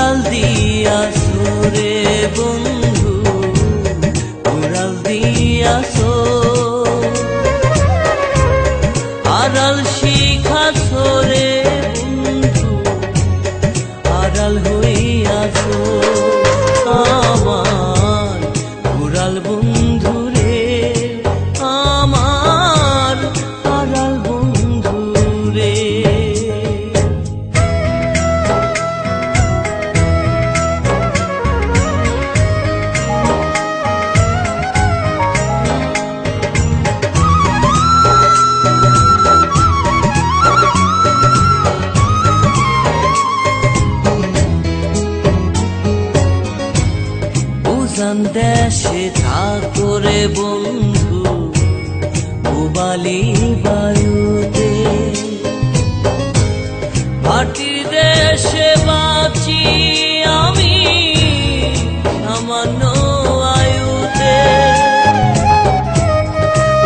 উড়াল দিয়াছো রে বন্ধু, উড়াল দিয়াছো, আড়াল শিখাছো রে বন্ধু, আড়াল হইয়াছো আমার উড়াল বন্ধু রে, আমার আড়াল বন্ধু রে। উজান দেশে থাকো রে বন্ধু, উবালি বায়ুতে, মাটির দেশে বাঁচি আমি সামান্য আয়ুতে।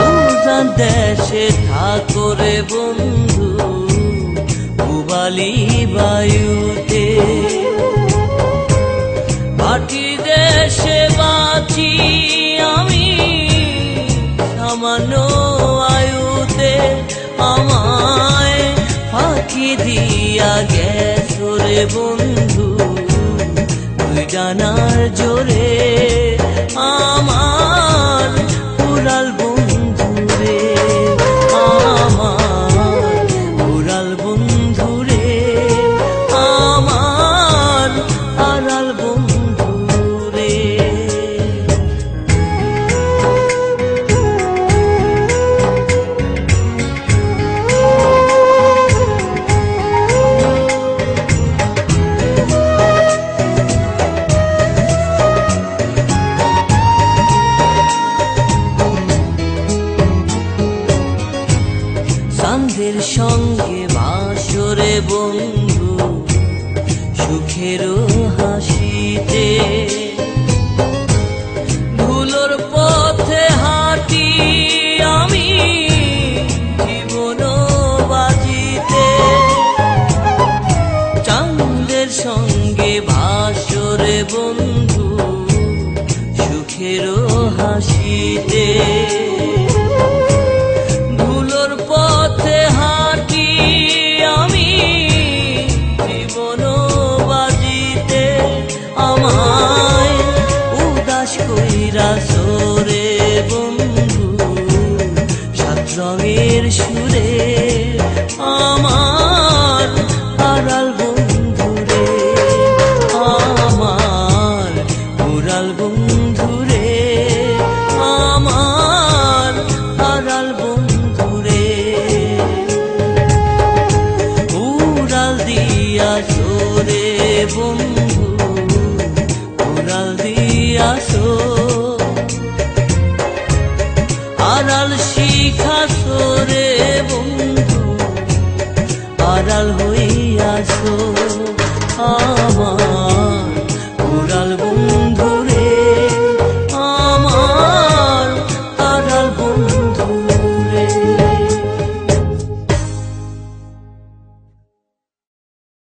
উজান দেশে থাকো রে বন্ধু, উবালি বায়ুতে, মাটির দেশে বাঁচি আমি সামান্য আয়ুতে। আমায় ফাঁকি দিয়া গেছো রে বন্ধু, তুই ডানার জোরে, আমার উড়াল বন্ধু রে, আমার উড়াল বন্ধু রে, আমার আড়াল বন্ধু রে। চাঁদের সঙ্গে বাসরে বন্ধু, সুখের হাসিতে, ধুলোর পথে হাঁটি আমি জীবন বাজিতে। চাঁদের সঙ্গে বাসরে বন্ধু, সুখের হাসিতে, ধুলোর পথে হাঁটি আমি জীবন বাজিতে। আমায় উদাস কইরাছো রে বন্ধু, সাত রঙের সুরে, আমার আড়াল বন্ধু রে, আমার উড়াল বন্ধু রে, আমার আড়াল বন্ধু রে। উড়াল দিয়াছো রে বন্ধু, উড়াল দিয়াছো, আড়াল শিখাছো রে বন্ধু, আড়াল হইয়াছো আমার।